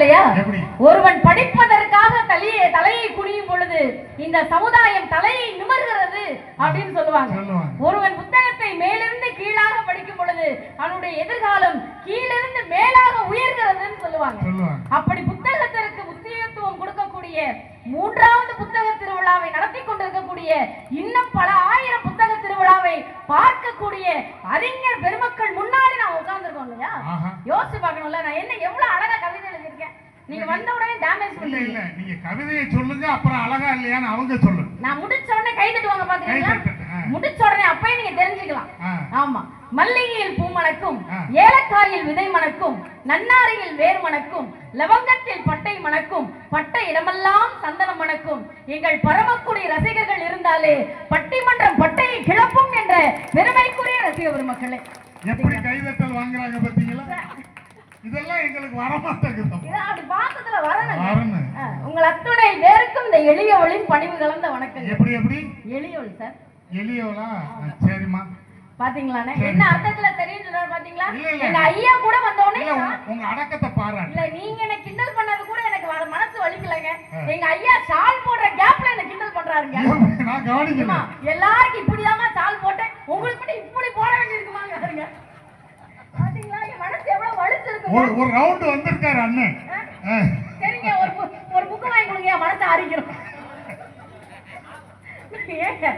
இல்லையா? ஒருவன் படிப்பதற்காக தலையை குனியும் பொழுது இந்த சமுதாயம் தலையை நிமிர்கிறது அப்படின்னு சொல்லுவாங்க. ஒருவன் புத்தகத்தை மேலிருந்து கீழாக படிக்கும் பொழுது அவனுடைய எதிர்காலம் கீழிருந்து மேலாக உயர்கிறதுன்னு சொல்லுவாங்க. அப்படி புத்தகத்திற்கு முக்கியத்துவம் கொடுக்கக்கூடிய மூன்றாவது புத்தக திருவிழாவை நடத்தி கொண்டிருக்கக்கூடிய, இன்னும் பல ஆயிரம் புத்தக திருவிழாவை பார்க்கக்கூடிய அறிஞர் பெருமக்கள் முன்னாடி நான் உட்கார்ந்துருக்கோம் இல்லையா? யோசிச்சு பார்க்கணும்ல, நான் என்ன எவ்வளவு அழகா கவிதை எழுதியிருக்கேன். நீங்க வந்த உடனே டேமேஜ் பண்ணல. இல்ல நீங்க கவிதையை சொல்லுங்க, அப்புறம் அழகா இல்லையான்னு அவங்க சொல்லுங்க. நான் முடிச்ச உடனே கை தட்டுவாங்க பாத்தீங்களா? முடிச்ச உடனே அப்பயே நீங்க தெரிஞ்சுக்கலாம். ஆமா, மல்லிகையில் பூ மணக்கும், ஏலக்காயில் விதை மணக்கும், நன்னாரியில் வேர் மணக்கும், லவங்கத்தில் பட்டை மணக்கும், பட்டை இடமெல்லாம் சந்தனம் மணக்கும். எங்கள் பரமக்குடி ரசிகர்கள் இருந்தாலே பட்டிமன்றம் பட்டையை கிளப்பும் என்ற பெருமைக்குரிய ரசிக பெருமக்களே, எப்படி கைதட்டல் வாங்குறாங்க பாத்தீங்களா? இதெல்லாம் எங்களுக்கு வரமாட்டேங்குது. அப்படி பார்த்ததுல வரணும். உங்கள் அத்துணை பேருக்கும் இந்த எளிய ஒளி பணிவு கலந்த வணக்கம். எப்படி எப்படி எளிய ஒளி சார்? எளிய ஒளா? சரிம்மா. பாத்தீங்களானே என்ன அர்த்தத்துல தெரியும் சொல்றாரு பாத்தீங்களா? எங்க ஐயா கூட வந்தோனே உங்க அடக்கத்தை பாரு. இல்ல நீங்க என்ன கிண்டல் பண்ணது கூட எனக்கு மனசு வலிக்கலங்க. எங்க ஐயா சால் போடுற கேப்ல என்ன கிண்டல் பண்றாருங்க. நான் கவனிக்கல. எல்லாருக்கும் இப்படிதாமா சால் போட்டேன், உங்களுக்கு மட்டும் இப்படி போட வேண்டி இருக்குமாங்க பாருங்க. பாத்தீங்களா என் மனசு எவ்வளவு வலிச்சிருக்கு. ஒரு ரவுண்ட் வந்திருக்காரு அண்ணன். சரிங்க, ஒரு புக் வாங்கி கொடுங்க, மனசை அரிக்கிறோம்.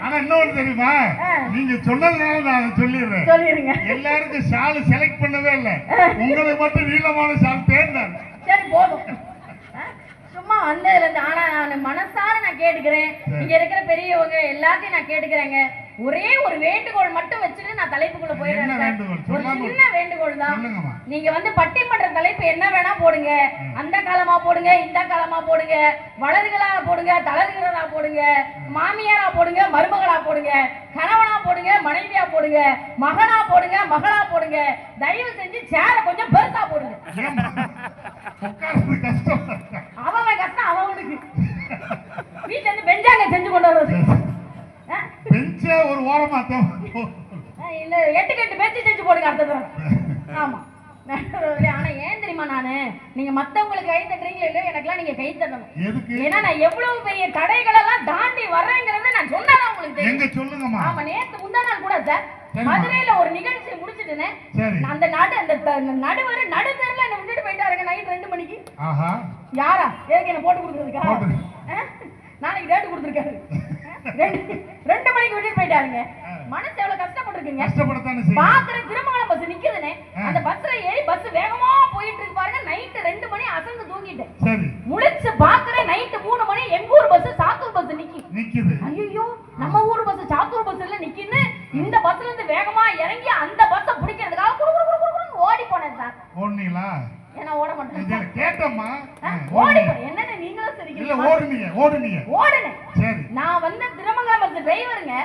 ஆனா இன்னொன்னு தெரியுமா, நீங்க சொன்னதுனால நான் சொல்லிடுறேன். எல்லாருக்கும் ஷால் செலக்ட் பண்ணவே இல்ல, உங்களுக்கு மட்டும் நீளமான ஷால் தேர்ந்தாங்க. சரி போதும், சும்மா வந்ததுல இருந்து. ஆனா நான் மனசார நான் கேட்டுக்கிறேன், இங்க இருக்கிற பெரியவங்க எல்லாத்தையும் நான் கேட்டுக்கிறேங்க. ஒரே ஒரு வேண்டுகோள் மட்டும் வச்சுட்டு நான் தலைப்புக்குள்ள போயிடுறேன். ஒரு சின்ன வேண்டுகோள் தான். நீங்க வந்து பட்டிமன்ற தலைப்பு என்ன வேணா போடுங்க, அந்த காலமா போடுங்க, இந்த காலமா போடுங்க, வளர்களா போடுங்க, தளர்கிறதா போடுங்க, மாமியாரா போடுங்க, மருமகளா போடுங்க, கணவனா போடுங்க, மனைவியா போடுங்க, மகனா போடுங்க, மகளா போடுங்க. தயவு செஞ்சு சேர கொஞ்சம் பெருசா போடுங்க. அவன் கஷ்டம் அவனுக்கு. வீட்டுல இருந்து பெஞ்சாங்க செஞ்சு கொண்டு வர்றது ஒரு ஓரமா இல்ல, 8 பேச்சு செஞ்சு போடுங்க அடுத்தது. ஆமா. ஆனா ஏன் தெரியுமா, நானு நீங்க மத்தவங்களுக்கு கை தட்டுறீங்களோ இல்லையோ, எனக்குலாம் நீங்க கை தட்டணும். ஏன்னா நான் எவ்வளவு பெரிய தடைகள் எல்லாம் தாண்டி வர்றேங்கிறத நான் சொன்னாதான் உங்களுக்கு தெரியும். சொல்லுங்கம்மா. ஆமா, நேத்து முந்தா நாள் கூட சார் மதுரையில ஒரு நிகழ்ச்சி முடிச்சிட்டுனே, அந்த நடுவர் நடுத்தெருல என்ன விட்டுட்டு போயிட்டாருங்க நைட் 2 மணிக்கு. யாரா ஏற்க என்ன போட்டு கொடுக்குறதுக்கா? நாளைக்கு டேட்டு கொடுத்துருக்காரு. 2 மணிக்கு விட்டுட்டு போயிட்டாருங்க. மனசு எவ்வளவு கஷ்டப்பட்டிருக்குங்க. பாக்குற திருமங்கலம் பஸ் நிக்குதுனே, அந்த பஸ்ல ஏறி பஸ் வேகமா போயிட்டு இருக்கு பாருங்க. நைட் 2 மணி அசந்து தூங்கிட்டேன். முழிச்சு பாக்குறேன் நைட் 3 மணி எங்க ஊர் பஸ் சாத்தூர் பஸ் நிக்குது. ஐயோ நம்ம ஊர் பஸ் சாத்தூர் பஸ்ல நிக்குன்னு இந்த பஸ்ல இருந்து வேகமா இறங்கி அந்த பஸ்ஸை பிடிக்கிறதுக்காக ஓடி போனேன் சார். ஓடுனீங்களா? ஏன்னா ஓட மாட்டேன் கேட்டம்மா. ஓடி என்னன்னு நீங்களும் சரிங்க. ஓடுனேன். நான் வந்து திருமங்கலம் பஸ் டிரைவருங்க.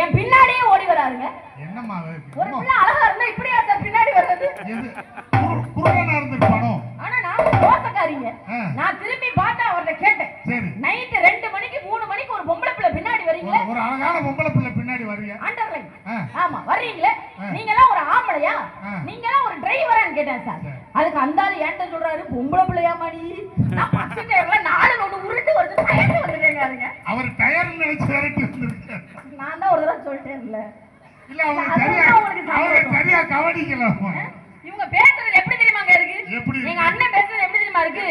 என் பின்னாடியே ஓடி வராருங்க. என்னம்மா ஒரு புள்ள அழகா இருந்தா இப்படியா சார் பின்னாடி வர்றது? ஆனா நான் ரோசக்காரிங்க. நான் திரும்பி பார்த்தா அவர்கிட்ட கேட்டேன், நைட் 2 மணிக்கு 3 மணிக்கு ஒரு பொம்பளை பிள்ளை பின்னாடி வரீங்களே, ஒரு அழகான பொம்பளை பிள்ளை பின்னாடி வரீங்க அண்டர்லைன். ஆமா வரீங்களே, நீங்க எல்லாம் ஒரு ஆம்பளையா, நீங்க எல்லாம் ஒரு டிரைவரான்னு கேட்டேன் சார். அதுக்கு அந்த ஆளு ஏன்ட்ட சொல்றாரு, பொம்பளை பிள்ளையா மாடி, நான் பஸ் டயர்ல 4 ஒண்ணு உருட்டு வருது டயர்ல வந்துட்டேங்க. அவர் டயர்ல நினைச்சு வரட்டு வந்திருக்காரு. நான் தான் ஒரு தடவை சொல்லிட்டேன் இல்ல சரியா கவனிக்கல. இவங்க பேசுறது எப்படி தெரியுமாங்க இருக்கு? எங்க அண்ணன் பேசுறது எப்படி தெரியுமா இருக்கு?